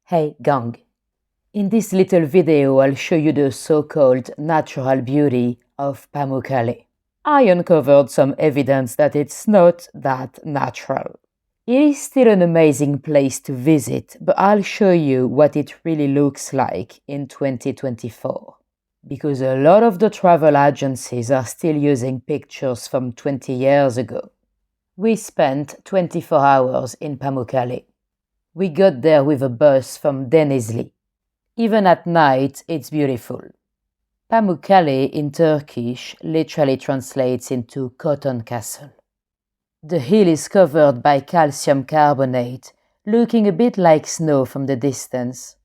Hey gang! In this little video I'll show you the so-called natural beauty of Pamunkkale. I uncovered some evidence that it's not that natural. It is still an amazing place to visit, but I'll show you what it really looks like in 2024. Because a lot of the travel agencies are still using pictures from 20 years ago. We spent 24 hours in Pamunkkale. We got there with a bus from Denizli. Even at night, it's beautiful. Pamunkkale in Turkish literally translates into cotton castle. The hill is covered by calcium carbonate, looking a bit like snow from the distance.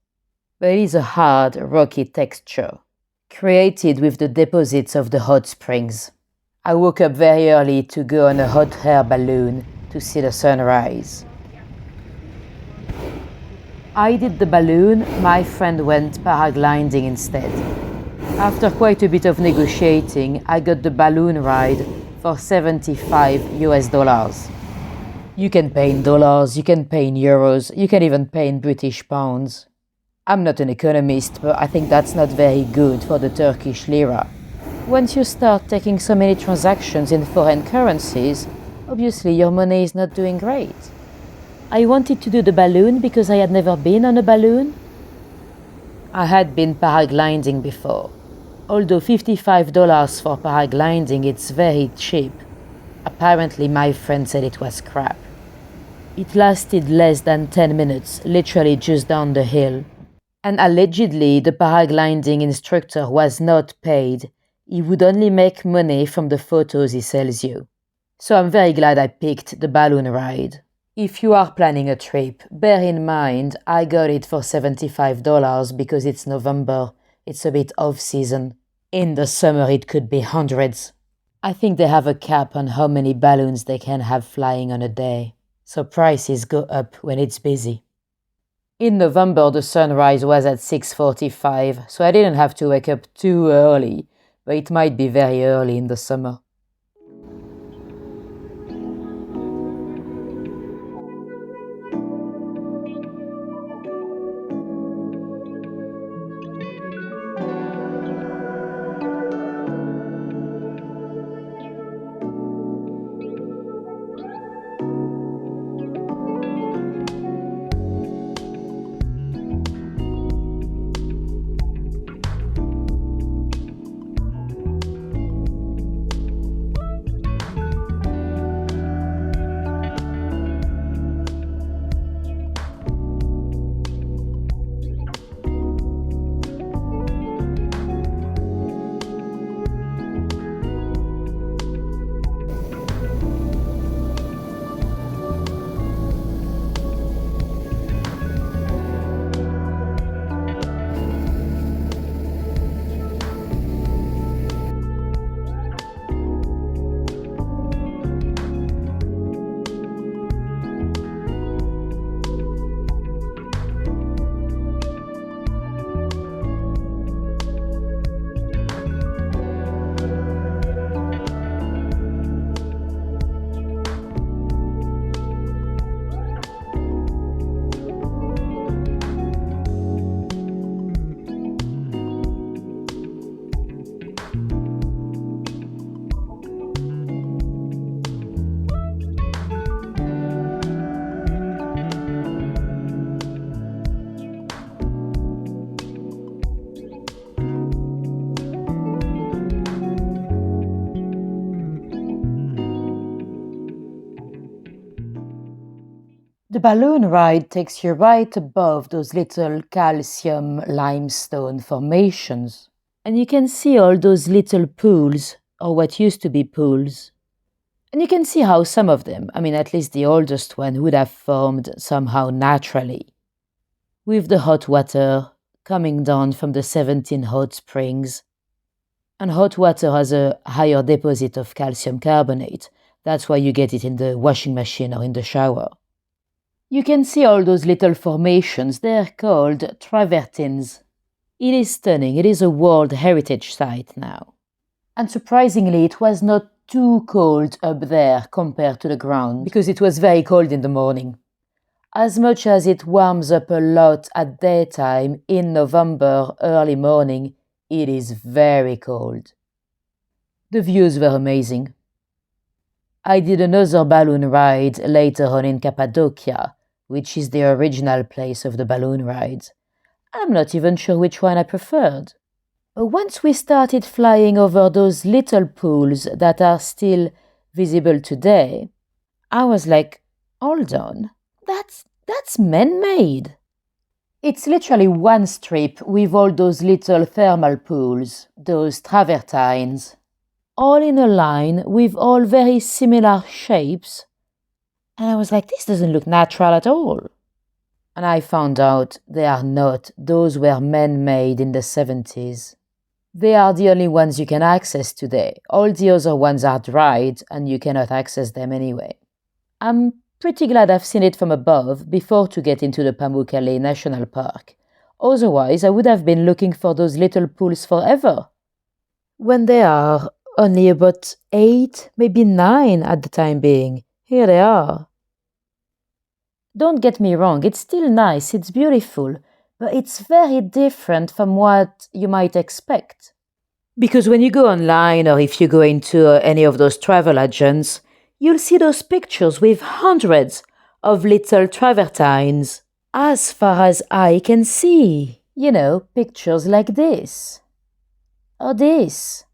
But it is a hard, rocky texture, created with the deposits of the hot springs. I woke up very early to go on a hot air balloon to see the sunrise. I did the balloon, my friend went paragliding instead. After quite a bit of negotiating, I got the balloon ride for $75. You can pay in dollars, you can pay in euros, you can even pay in British pounds. I'm not an economist, but I think that's not very good for the Turkish lira. Once you start taking so many transactions in foreign currencies, obviously your money is not doing great. I wanted to do the balloon because I had never been on a balloon. I had been paragliding before. Although $55 for paragliding, it's very cheap. Apparently my friend said it was crap. It lasted less than 10 minutes, literally just down the hill. And allegedly the paragliding instructor was not paid. He would only make money from the photos he sells you. So I'm very glad I picked the balloon ride. If you are planning a trip, bear in mind I got it for $75 because it's November, it's a bit off-season. In the summer it could be hundreds. I think they have a cap on how many balloons they can have flying on a day, so prices go up when it's busy. In November the sunrise was at 6:45, so I didn't have to wake up too early, but it might be very early in the summer. The balloon ride takes you right above those little calcium limestone formations. And you can see all those little pools, or what used to be pools. And you can see how some of them, at least the oldest one, would have formed somehow naturally. With the hot water coming down from the 17 hot springs. And hot water has a higher deposit of calcium carbonate. That's why you get it in the washing machine or in the shower. You can see all those little formations, they're called travertines. It is stunning, it is a World Heritage Site now. And surprisingly, it was not too cold up there compared to the ground, because it was very cold in the morning. As much as it warms up a lot at daytime in November early morning, it is very cold. The views were amazing. I did another balloon ride later on in Cappadocia, which is the original place of the balloon rides. I'm not even sure which one I preferred. But once we started flying over those little pools that are still visible today, I was like, hold on, that's man-made. It's literally one strip with all those little thermal pools, those travertines, all in a line with all very similar shapes. And I was like, this doesn't look natural at all. And I found out they are not. Those were man-made in the 70s. They are the only ones you can access today. All the other ones are dried and you cannot access them anyway. I'm pretty glad I've seen it from above before to get into the Pamunkkale National Park. Otherwise, I would have been looking for those little pools forever. When they are only about 8, maybe 9 at the time being, here they are. Don't get me wrong, it's still nice, it's beautiful, but it's very different from what you might expect. Because when you go online or if you go into any of those travel agents, you'll see those pictures with hundreds of little travertines. As far as I can see. You know, pictures like this. Or this.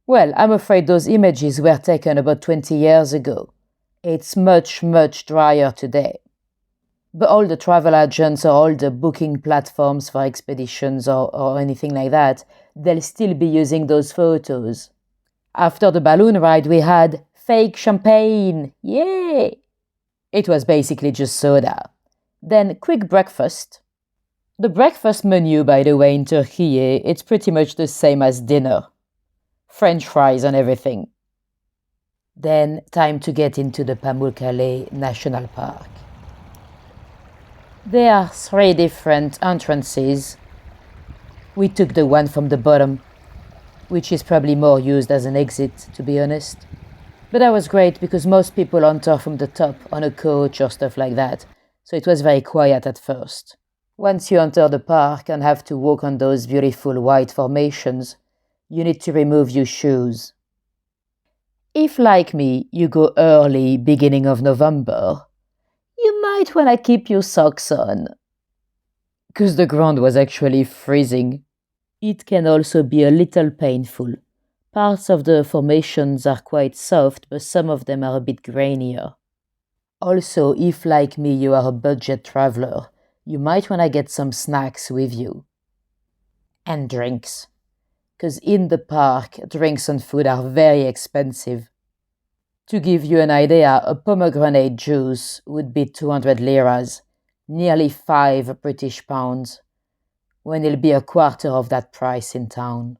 Well, I'm afraid those images were taken about 20 years ago. It's much, much drier today. But all the travel agents or all the booking platforms for expeditions or anything like that, they'll still be using those photos. After the balloon ride, we had fake champagne. Yay! It was basically just soda. Then quick breakfast. The breakfast menu, by the way, in Turkey, it's pretty much the same as dinner. French fries and everything. Then time to get into the Pamunkkale National Park. There are 3 different entrances. We took the one from the bottom, which is probably more used as an exit, to be honest. But that was great because most people enter from the top on a coach or stuff like that, so it was very quiet at first. Once you enter the park and have to walk on those beautiful white formations, you need to remove your shoes. If, like me, you go early, beginning of November, you might want to keep your socks on. Because the ground was actually freezing. It can also be a little painful. Parts of the formations are quite soft, but some of them are a bit grainier. Also, if like me you are a budget traveler, you might want to get some snacks with you. And drinks. Because in the park, drinks and food are very expensive. To give you an idea, a pomegranate juice would be 200 liras, nearly 5 British pounds, when it'll be a quarter of that price in town.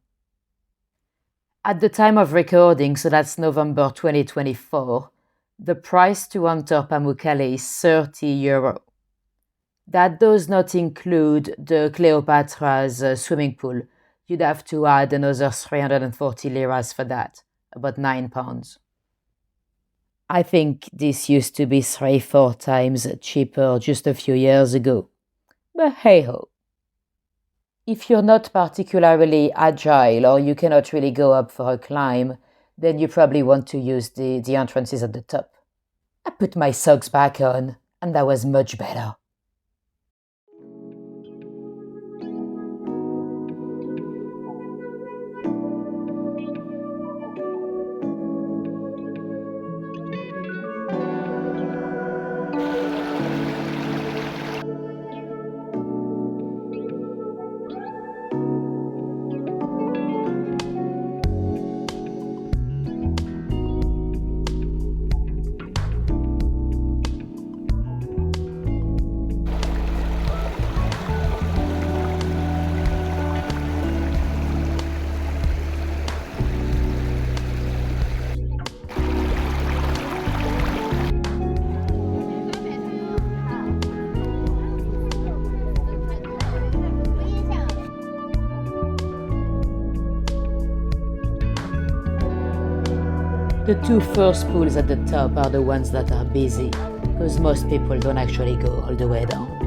At the time of recording, so that's November 2024, the price to enter Pamunkkale is €30. That does not include the Cleopatra's swimming pool. You'd have to add another 340 liras for that, about £9. I think this used to be 3-4 times cheaper just a few years ago. But hey-ho. If you're not particularly agile or you cannot really go up for a climb, then you probably want to use the entrances at the top. I put my socks back on, and that was much better. The 2 first pools at the top are the ones that are busy. because most people don't actually go all the way down.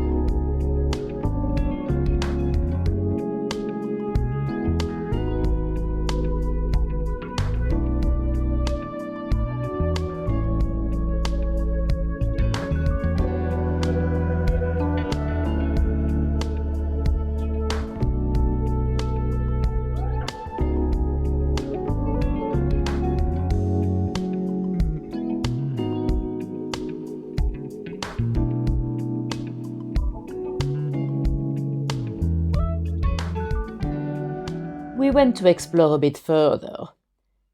We went to explore a bit further,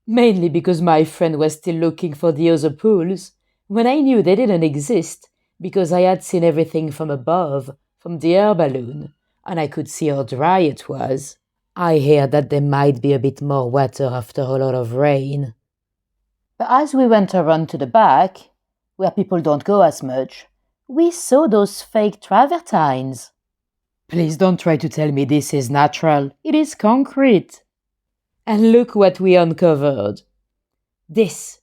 mainly because my friend was still looking for the other pools, when I knew they didn't exist, because I had seen everything from above, from the air balloon, and I could see how dry it was. I hear that there might be a bit more water after a lot of rain. But as we went around to the back, where people don't go as much, we saw those fake travertines. Please don't try to tell me this is natural. It is concrete. And look what we uncovered. This.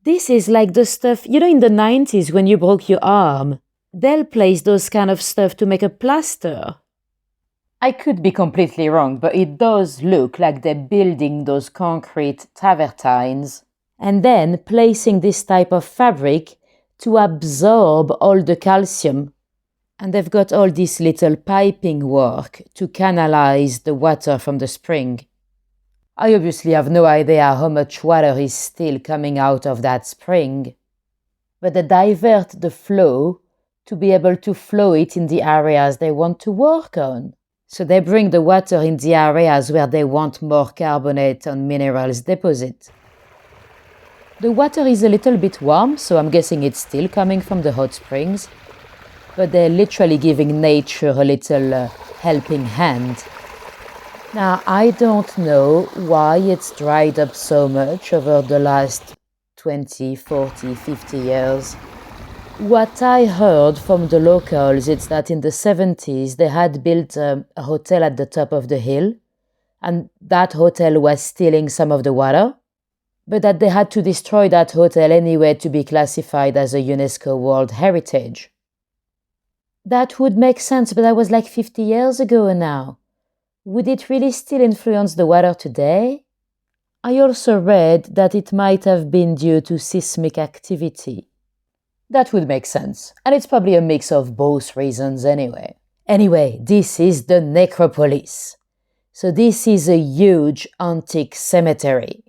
This is like the stuff, in the 90s when you broke your arm. They'll place those kind of stuff to make a plaster. I could be completely wrong, but it does look like they're building those concrete travertines and then placing this type of fabric to absorb all the calcium. And they've got all this little piping work to canalize the water from the spring. I obviously have no idea how much water is still coming out of that spring, but they divert the flow to be able to flow it in the areas they want to work on. So they bring the water in the areas where they want more carbonate and minerals deposit. The water is a little bit warm, so I'm guessing it's still coming from the hot springs, but they're literally giving nature a little helping hand. Now, I don't know why it's dried up so much over the last 20, 40, 50 years. What I heard from the locals is that in the 70s they had built a hotel at the top of the hill, and that hotel was stealing some of the water, but that they had to destroy that hotel anyway to be classified as a UNESCO World Heritage. That would make sense, but that was like 50 years ago now. Would it really still influence the water today? I also read that it might have been due to seismic activity. That would make sense, and it's probably a mix of both reasons anyway. Anyway, this is the necropolis. So this is a huge antique cemetery.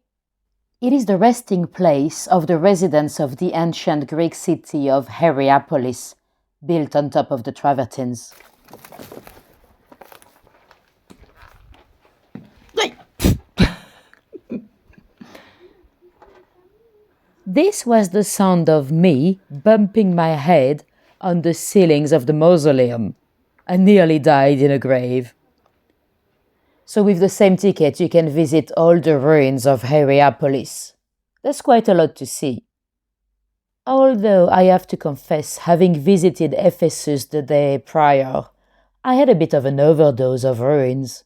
It is the resting place of the residents of the ancient Greek city of Hierapolis, built on top of the travertines. This was the sound of me bumping my head on the ceilings of the mausoleum. I nearly died in a grave. So with the same ticket you can visit all the ruins of Hierapolis. There's quite a lot to see. Although I have to confess, having visited Ephesus the day prior, I had a bit of an overdose of ruins.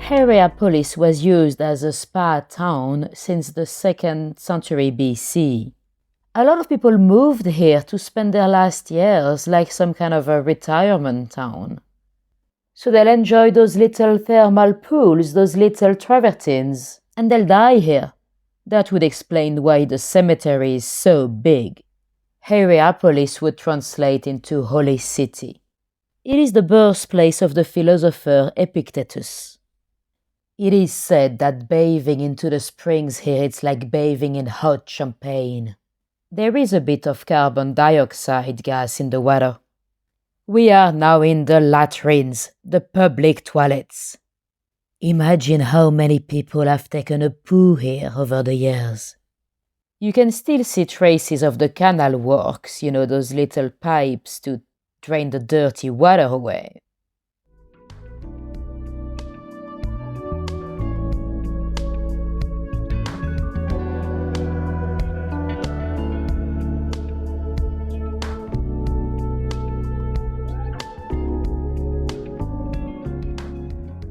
Hierapolis was used as a spa town since the 2nd century BC. A lot of people moved here to spend their last years like some kind of a retirement town. So they'll enjoy those little thermal pools, those little travertines, and they'll die here. That would explain why the cemetery is so big. Hierapolis would translate into Holy City. It is the birthplace of the philosopher Epictetus. It is said that bathing into the springs here, it's like bathing in hot champagne. There is a bit of carbon dioxide gas in the water. We are now in the latrines, the public toilets. Imagine how many people have taken a poo here over the years. You can still see traces of the canal works, those little pipes to drain the dirty water away.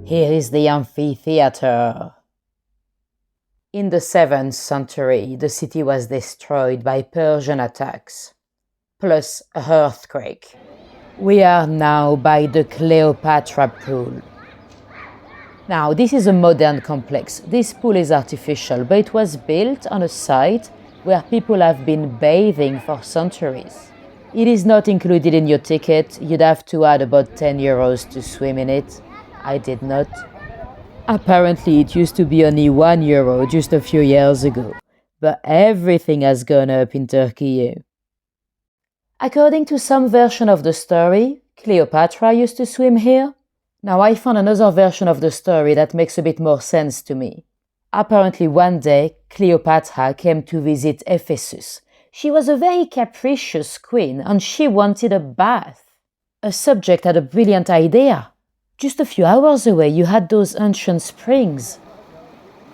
Here is the amphitheater. In the 7th century, the city was destroyed by Persian attacks, plus an earthquake. We are now by the Cleopatra pool. Now, this is a modern complex. This pool is artificial, but it was built on a site where people have been bathing for centuries. It is not included in your ticket. You'd have to add about 10 euros to swim in it. I did not. Apparently, it used to be only €1 just a few years ago, but everything has gone up in Turkey. According to some version of the story, Cleopatra used to swim here. Now, I found another version of the story that makes a bit more sense to me. Apparently, one day, Cleopatra came to visit Ephesus. She was a very capricious queen, and she wanted a bath. A subject had a brilliant idea. Just a few hours away, you had those ancient springs.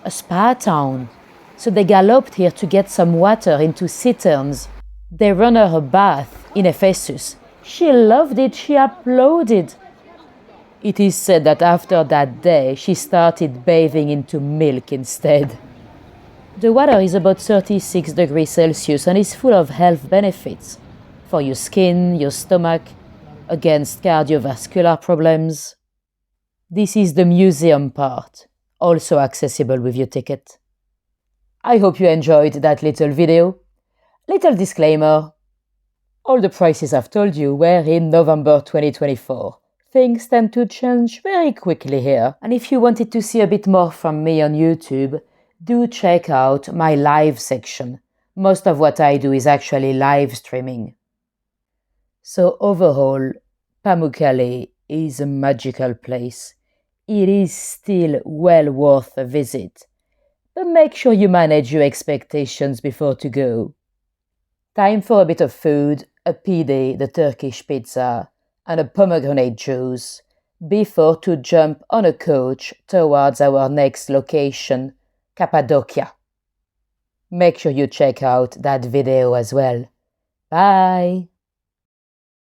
A spa town. So they galloped here to get some water into citerns. They ran her a bath in Ephesus. She loved it, she applauded. It is said that after that day, she started bathing into milk instead. The water is about 36 degrees Celsius and is full of health benefits. For your skin, your stomach, against cardiovascular problems. This is the museum part, also accessible with your ticket. I hope you enjoyed that little video. Little disclaimer. All the prices I've told you were in November 2024. Things tend to change very quickly here. And if you wanted to see a bit more from me on YouTube, do check out my live section. Most of what I do is actually live streaming. So overall, Pamunkkale is a magical place. It is still well worth a visit, but make sure you manage your expectations before to go. Time for a bit of food, a pide, the Turkish pizza, and a pomegranate juice, before to jump on a coach towards our next location, Cappadocia. Make sure you check out that video as well. Bye!